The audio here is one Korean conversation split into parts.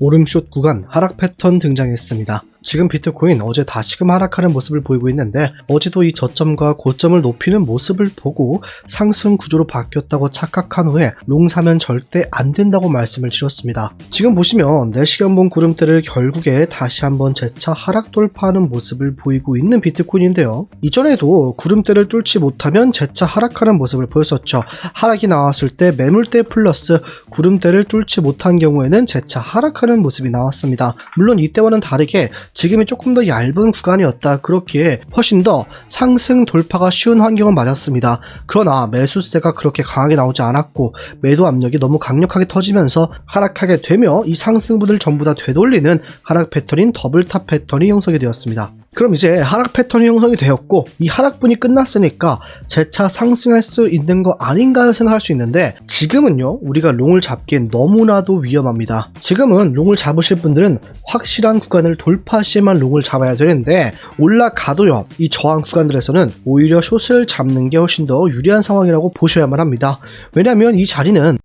오름숏 구간 하락 패턴 등장했습니다. 지금 비트코인 어제 다시금 하락하는 모습을 보이고 있는데 어제도 이 저점과 고점을 높이는 모습을 보고 상승 구조로 바뀌었다고 착각한 후에 롱 사면 절대 안 된다고 말씀을 드렸습니다. 지금 보시면 4시간봉 구름대를 결국에 다시 한번 재차 하락 돌파하는 모습을 보이고 있는 비트코인인데요. 이전에도 구름대를 뚫지 못하면 재차 하락하는 모습을 보였었죠. 하락이 나왔을 때 매물대 플러스 구름대를 뚫지 못한 경우에는 재차 하락하는 모습이 나왔습니다. 물론 이때와는 다르게 지금이 조금 더 얇은 구간이었다. 그렇기에 훨씬 더 상승 돌파가 쉬운 환경은 맞았습니다. 그러나 매수세가 그렇게 강하게 나오지 않았고 매도 압력이 너무 강력하게 터지면서 하락하게 되며 이 상승분을 전부 다 되돌리는 하락 패턴인 더블탑 패턴이 형성이 되었습니다. 그럼 이제 하락 패턴이 형성이 되었고 이 하락분이 끝났으니까 재차 상승할 수 있는 거 아닌가 생각할 수 있는데 지금은요 우리가 롱을 잡기엔 너무나도 위험합니다. 지금은 롱을 잡으실 분들은 확실한 구간을 돌파시에만 롱을 잡아야 되는데 올라가도요 이 저항 구간들에서는 오히려 숏을 잡는 게 훨씬 더 유리한 상황이라고 보셔야만 합니다. 왜냐하면 이 자리는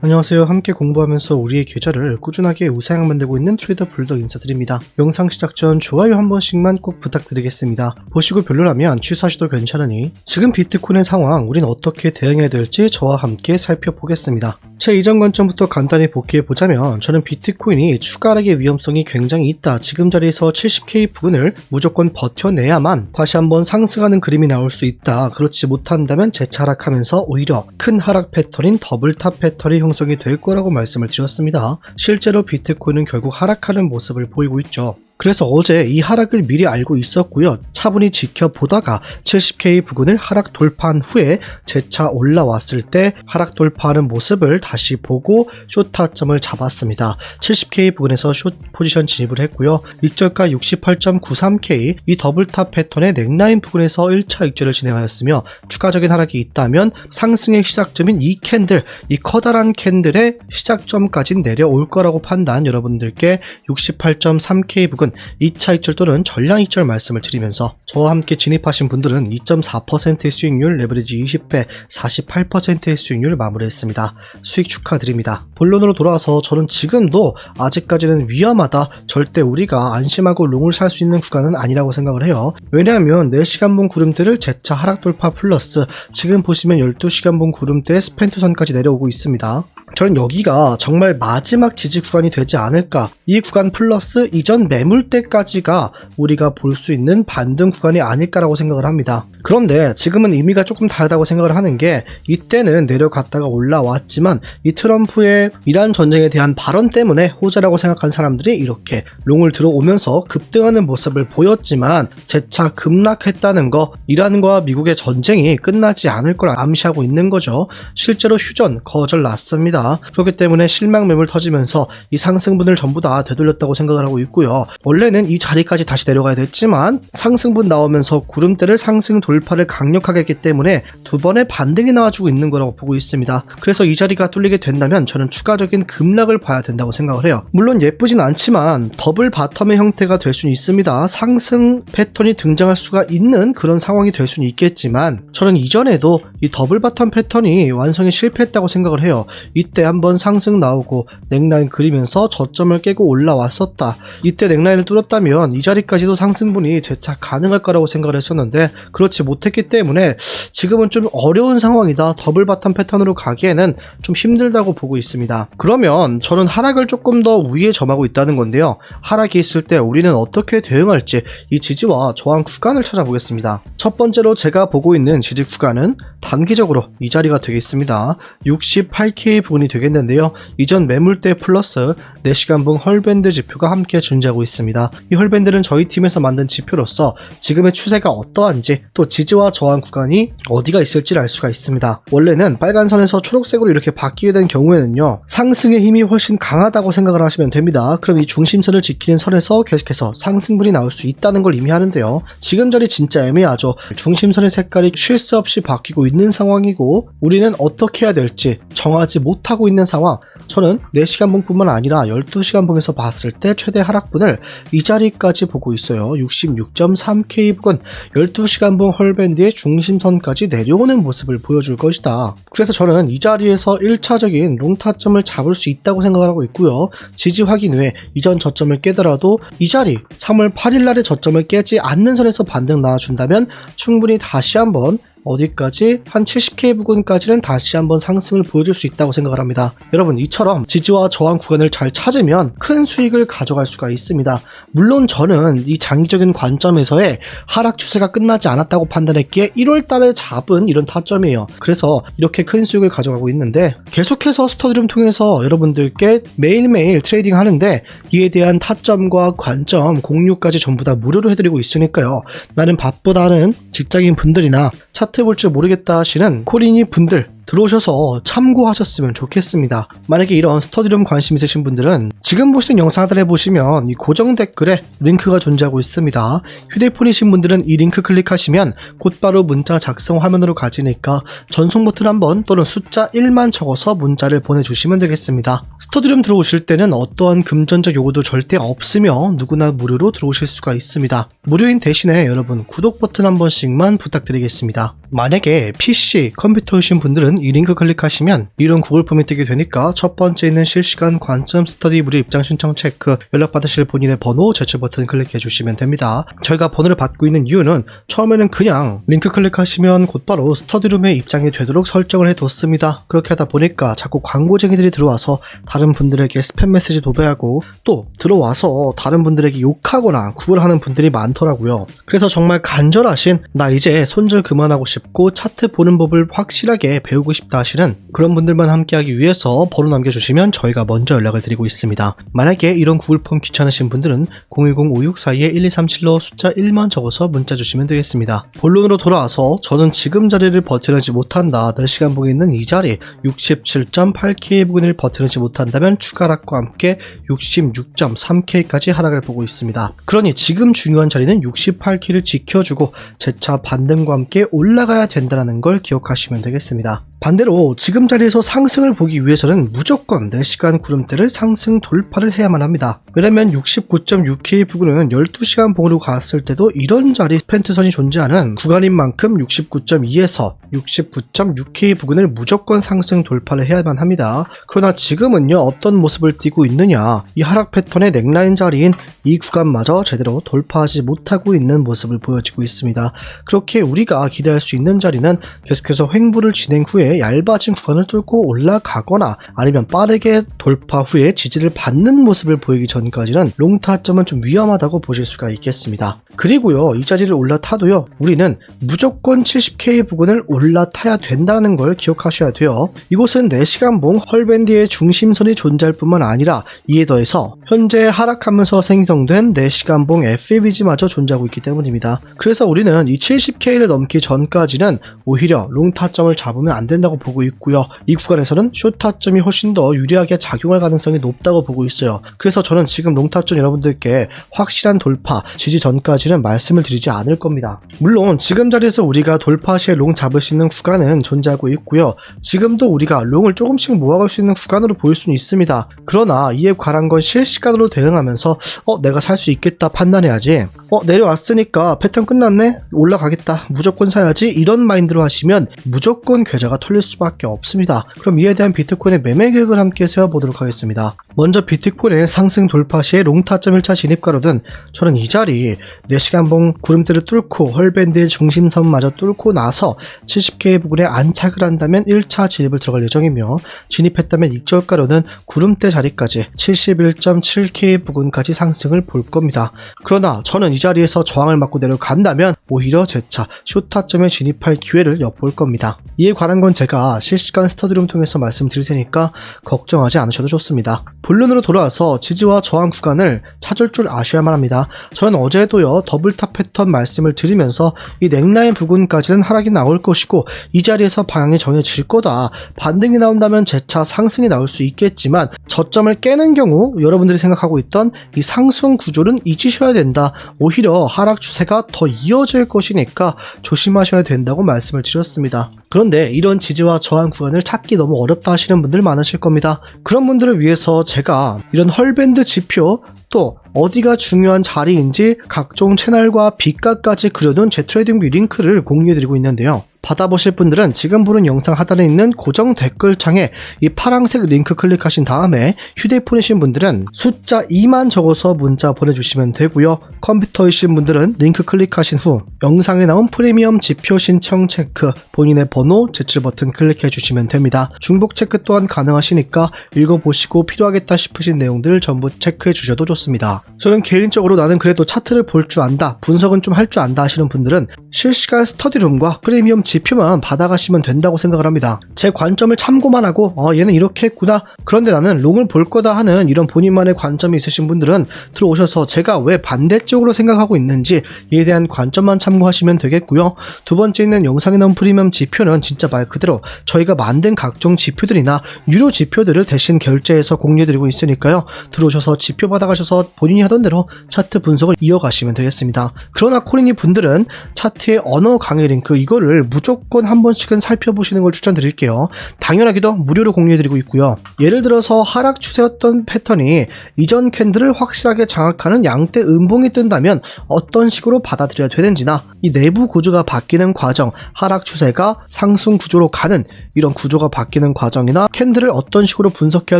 안녕하세요. 함께 공부하면서 우리의 계좌를 꾸준하게 우상향 만들고 있는 트레이더 불덕 인사드립니다. 영상 시작 전 좋아요 한 번씩만 꼭 부탁드리겠습니다. 보시고 별로라면 취소하셔도 괜찮으니 지금 비트코인의 상황 우린 어떻게 대응해야 될지 저와 함께 살펴보겠습니다. 제 이전 관점부터 간단히 복귀해보자면 저는 비트코인이 추가 하락의 위험성이 굉장히 있다. 지금 자리에서 70K 부근을 무조건 버텨내야만 다시 한번 상승하는 그림이 나올 수 있다. 그렇지 못한다면 재차 하락하면서 오히려 큰 하락 패턴인 더블탑 패턴이 형성이 될 거라고 말씀을 드렸습니다. 실제로 비트코인은 결국 하락하는 모습을 보이고 있죠. 그래서 어제 이 하락을 미리 알고 있었고요. 차분히 지켜보다가 70K 부근을 하락 돌파한 후에 재차 올라왔을 때 하락 돌파하는 모습을 다시 보고 숏 타점을 잡았습니다. 70K 부근에서 숏 포지션 진입을 했고요. 익절가 68.93K 이 더블탑 패턴의 넥라인 부근에서 1차 익절을 진행하였으며 추가적인 하락이 있다면 상승의 시작점인 이 캔들, 이 커다란 캔들의 시작점까지 내려올 거라고 판단 여러분들께 68.3K 부근 2차 익절 또는 전량 익절 말씀을 드리면서 저와 함께 진입하신 분들은 2.4%의 수익률, 레버리지 20배, 48%의 수익률 마무리했습니다. 수익 축하드립니다. 본론으로 돌아와서 저는 지금도 아직까지는 위험하다, 절대 우리가 안심하고 롱을 살 수 있는 구간은 아니라고 생각을 해요. 왜냐하면 4시간봉 구름대를 재차 하락 돌파 플러스 지금 보시면 12시간봉 구름대의 스펜투선까지 내려오고 있습니다. 저는 여기가 정말 마지막 지지 구간이 되지 않을까, 이 구간 플러스 이전 매물대까지가 우리가 볼 수 있는 반등 구간이 아닐까라고 생각을 합니다. 그런데 지금은 의미가 조금 다르다고 생각을 하는 게 이때는 내려갔다가 올라왔지만 이 트럼프의 이란 전쟁에 대한 발언 때문에 호재라고 생각한 사람들이 이렇게 롱을 들어오면서 급등하는 모습을 보였지만 재차 급락했다는 거, 이란과 미국의 전쟁이 끝나지 않을 걸 암시하고 있는 거죠. 실제로 휴전 거절났습니다. 그렇기 때문에 실망 매물 터지면서 이 상승분을 전부 다 되돌렸다고 생각을 하고 있고요. 원래는 이 자리까지 다시 내려가야 됐지만 상승분 나오면서 구름대를 상승 돌파를 강력하게 했기 때문에 두 번의 반등이 나와주고 있는 거라고 보고 있습니다. 그래서 이 자리가 뚫리게 된다면 저는 추가적인 급락을 봐야 된다고 생각을 해요. 물론 예쁘진 않지만 더블 바텀의 형태가 될 수는 있습니다. 상승 패턴이 등장할 수가 있는 그런 상황이 될 수는 있겠지만 저는 이전에도 이 더블 바텀 패턴이 완성이 실패했다고 생각을 해요. 이때 한번 상승 나오고 넥라인 그리면서 저점을 깨고 올라왔었다. 이때 넥라인을 뚫었다면 이 자리까지도 상승분이 재차 가능할 거라고 생각을 했었는데 그렇지 못했기 때문에 지금은 좀 어려운 상황이다. 더블 바텀 패턴으로 가기에는 좀 힘들다고 보고 있습니다. 그러면 저는 하락을 조금 더 위에 점하고 있다는 건데요. 하락이 있을 때 우리는 어떻게 대응할지 이 지지와 저항 구간을 찾아보겠습니다. 첫 번째로 제가 보고 있는 지지 구간은 단기적으로 이 자리가 되겠습니다. 68K 부분이 되겠는데요. 이전 매물대 플러스 4시간봉 헐밴드 지표가 함께 존재하고 있습니다. 이 헐밴드는 저희 팀에서 만든 지표로서 지금의 추세가 어떠한지 또 지지와 저항 구간이 어디가 있을지를 알 수가 있습니다. 원래는 빨간 선에서 초록색으로 이렇게 바뀌게 된 경우에는요 상승의 힘이 훨씬 강하다고 생각을 하시면 됩니다. 그럼 이 중심선을 지키는 선에서 계속해서 상승분이 나올 수 있다는 걸 의미하는데요. 지금 자리 진짜 애매하죠. 중심선의 색깔이 쉴 새 없이 바뀌고 있는 상황이고 우리는 어떻게 해야 될지 정하지 못 못하고 있는 상황, 저는 4시간 봉뿐만 아니라 12시간 봉에서 봤을 때 최대 하락분을 이 자리까지 보고 있어요. 66.3K 부근 12시간 봉 헐밴드의 중심선까지 내려오는 모습을 보여줄 것이다. 그래서 저는 이 자리에서 1차적인 롱 타점을 잡을 수 있다고 생각하고 있고요. 지지 확인 후에 이전 저점을 깨더라도 이 자리 3월 8일 날의 저점을 깨지 않는 선에서 반등 나와준다면 충분히 다시 한번 어디까지? 한 70K 부근까지는 다시 한번 상승을 보여줄 수 있다고 생각을 합니다. 여러분, 이처럼 지지와 저항 구간을 잘 찾으면 큰 수익을 가져갈 수가 있습니다. 물론 저는 이 장기적인 관점에서의 하락 추세가 끝나지 않았다고 판단했기에 1월달에 잡은 이런 타점이에요. 그래서 이렇게 큰 수익을 가져가고 있는데, 계속해서 스터디룸 통해서 여러분들께 매일매일 트레이딩 하는데 이에 대한 타점과 관점, 공유까지 전부 다 무료로 해드리고 있으니까요. 나는 바쁘다는 직장인 분들이나 차트 볼 줄 모르겠다 하시는 코린이 분들 들어오셔서 참고하셨으면 좋겠습니다. 만약에 이런 스터디룸 관심 있으신 분들은 지금 보시는 영상들에 보시면 이 고정 댓글에 링크가 존재하고 있습니다. 휴대폰이신 분들은 이 링크 클릭하시면 곧바로 문자 작성 화면으로 가지니까 전송 버튼 한번 또는 숫자 1만 적어서 문자를 보내주시면 되겠습니다. 스터디룸 들어오실 때는 어떠한 금전적 요구도 절대 없으며 누구나 무료로 들어오실 수가 있습니다. 무료인 대신에 여러분 구독 버튼 한 번씩만 부탁드리겠습니다. 만약에 PC, 컴퓨터이신 분들은 이 링크 클릭하시면 이런 구글 폼이 뜨게 되니까 첫 번째 있는 실시간 관점 스터디 무료 입장 신청 체크, 연락받으실 본인의 번호, 제출 버튼 클릭해 주시면 됩니다. 저희가 번호를 받고 있는 이유는 처음에는 그냥 링크 클릭하시면 곧바로 스터디룸에 입장이 되도록 설정을 해뒀습니다. 그렇게 하다 보니까 자꾸 광고쟁이들이 들어와서 다른 분들에게 스팸 메시지 도배하고 또 들어와서 다른 분들에게 욕하거나 구걸하는 분들이 많더라고요. 그래서 정말 간절하신 나 이제 손절 그만하고 싶고 차트 보는 법을 확실하게 배우고 싶다 하시는 그런 분들만 함께하기 위해서 번호 남겨주시면 저희가 먼저 연락을 드리고 있습니다. 만약에 이런 구글폼 귀찮으신 분들은 010-564-1237로 숫자 1만 적어서 문자 주시면 되겠습니다. 본론으로 돌아와서 저는 지금 자리를 버티지 못한다. 4시간 봉에 있는 이 자리 67.8K 부근을 버티지 못한다면 추가 하락과 함께 66.3K까지 하락을 보고 있습니다. 그러니 지금 중요한 자리는 68K를 지켜주고 재차 반등과 함께 올라가야 된다는 걸 기억하시면 되겠습니다. 반대로 지금 자리에서 상승을 보기 위해서는 무조건 4시간 구름대를 상승 돌파를 해야만 합니다. 왜냐면 69.6K 부근은 12시간 봉으로 갔을 때도 이런 자리 펜트선이 존재하는 구간인 만큼 69.2에서 69.6K 부근을 무조건 상승 돌파를 해야만 합니다. 그러나 지금은요, 어떤 모습을 띠고 있느냐, 이 하락 패턴의 넥라인 자리인 이 구간마저 제대로 돌파하지 못하고 있는 모습을 보여지고 있습니다. 그렇게 우리가 기대할 수 있는 자리는 계속해서 횡보를 진행 후에 얇아진 구간을 뚫고 올라가거나 아니면 빠르게 돌파 후에 지지를 받는 모습을 보이기 전까지는 롱 타점은 좀 위험하다고 보실 수가 있겠습니다. 그리고요, 이 자리를 올라타도요, 우리는 무조건 70K 부근을 올라타야 된다는 걸 기억하셔야 돼요. 이곳은 4시간 봉 헐밴드의 중심선이 존재할 뿐만 아니라 이에 더해서 현재 하락하면서 생성된 4시간 봉 FABG마저 존재하고 있기 때문입니다. 그래서 우리는 이 70K를 넘기 전까지는 오히려 롱 타점을 잡으면 안 된다고 보고 있고요. 이 구간에서는 숏 타점이 훨씬 더 유리하게 작용할 가능성이 높다고 보고 있어요. 그래서 저는 지금 롱 타점 여러분들께 확실한 돌파, 지지 전까지는 말씀을 드리지 않을 겁니다. 물론 지금 자리에서 우리가 돌파 시에 롱 잡을 수 있는 구간은 존재하고 있고요. 지금도 우리가 롱을 조금씩 모아갈 수 있는 구간으로 보일 수는 있습니다. 그러나 이에 관한 건 실시간으로 대응하면서 내가 살 수 있겠다 판단해야지, 내려왔으니까 패턴 끝났네? 올라가겠다. 무조건 사야지. 이런 마인드로 하시면 무조건 계좌가 털릴 수밖에 없습니다. 그럼 이에 대한 비트코인의 매매 계획을 함께 세워보도록 하겠습니다. 먼저 비트코인의 상승 돌파 시에 롱 타점 1차 진입가로는 저는 이 자리 4시간 봉 구름대를 뚫고 헐밴드의 중심선마저 뚫고 나서 70K 부근에 안착을 한다면 1차 진입을 들어갈 예정이며, 진입했다면 익절가로는 구름대 자리까지 71.7K 부근까지 상승을 볼 겁니다. 그러나 저는 이 자리에서 저항을 맞고 내려간다면 오히려 재차 숏타점에 진입할 기회를 엿볼 겁니다. 이에 관한 건 제가 실시간 스터디룸 통해서 말씀드릴 테니까 걱정하지 않으셔도 좋습니다. 본론으로 돌아와서 지지와 저항 구간을 찾을 줄 아셔야만 합니다. 저는 어제도요, 더블탑 패턴 말씀을 드리면서 이 넥라인 부근까지는 하락이 나올 것이고 이 자리에서 방향이 정해질 거다, 거다. 반등이 나온다면 재차 상승이 나올 수 있겠지만 저점을 깨는 경우 여러분들이 생각하고 있던 이 상승 구조는 잊으셔야 된다. 오히려 하락 추세가 더 이어질 것이니까 조심하셔야 된다고 말씀을 드렸습니다. 그런데 이런 지지와 저항 구간을 찾기 너무 어렵다 하시는 분들 많으실 겁니다. 그런 분들을 위해서 제가 이런 헐밴드 지표 또 어디가 중요한 자리인지 각종 채널과 빛값까지 그려둔 제 트레이딩뷰 링크를 공유해드리고 있는데요. 받아보실 분들은 지금 보는 영상 하단에 있는 고정 댓글창에 이 파란색 링크 클릭하신 다음에 휴대폰이신 분들은 숫자 2만 적어서 문자 보내주시면 되고요. 컴퓨터이신 분들은 링크 클릭하신 후 영상에 나온 프리미엄 지표 신청 체크, 본인의 번호, 제출 버튼 클릭해 주시면 됩니다. 중복 체크 또한 가능하시니까 읽어보시고 필요하겠다 싶으신 내용들을 전부 체크해 주셔도 좋습니다. 저는 개인적으로 나는 그래도 차트를 볼 줄 안다, 분석은 좀 할 줄 안다 하시는 분들은 실시간 스터디룸과 프리미엄 지표만 받아가시면 된다고 생각을 합니다. 제 관점을 참고만 하고 얘는 이렇게 했구나, 그런데 나는 롱을 볼 거다 하는 이런 본인만의 관점이 있으신 분들은 들어오셔서 제가 왜 반대쪽으로 생각하고 있는지 이에 대한 관점만 참고하시면 되겠고요. 두 번째 있는 영상에 나온 프리미엄 지표는 진짜 말 그대로 저희가 만든 각종 지표들이나 유료 지표들을 대신 결제해서 공유해드리고 있으니까요. 들어오셔서 지표 받아가셔서 본인이 하던 대로 차트 분석을 이어가시면 되겠습니다. 그러나 코리니 분들은 차트의 언어 강의 링크 이거를 무조건 한 번씩은 살펴보시는 걸 추천드릴게요. 당연하게도 무료로 공유해드리고 있고요. 예를 들어서 하락 추세였던 패턴이 이전 캔들을 확실하게 장악하는 양대 음봉이 뜬다면 어떤 식으로 받아들여야 되는지나 이 내부 구조가 바뀌는 과정, 하락 추세가 상승 구조로 가는 이런 구조가 바뀌는 과정이나 캔들을 어떤 식으로 분석해야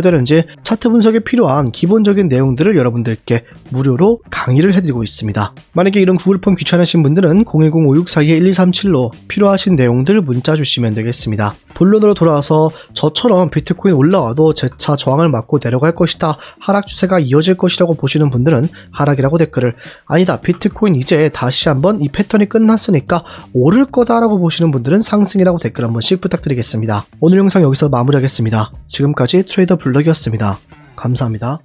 되는지 차트 분석에 필요한 기본적인 내용들을 여러분들께 무료로 강의를 해드리고 있습니다. 만약에 이런 구글 폼 귀찮으신 분들은 010-5642-1237로 필요하신 내용들 문자 주시면 되겠습니다. 본론으로 돌아와서 저처럼 비트코인 올라와도 재차 저항을 맞고 내려갈 것이다, 하락 추세가 이어질 것이라고 보시는 분들은 하락이라고 댓글을, 아니다 비트코인 이제 다시 한번 이 패턴이 끝났으니까 오를 거다라고 보시는 분들은 상승이라고 댓글 한 번씩 부탁드리겠습니다. 오늘 영상 여기서 마무리하겠습니다. 지금까지 트레이더 블럭이었습니다. 감사합니다.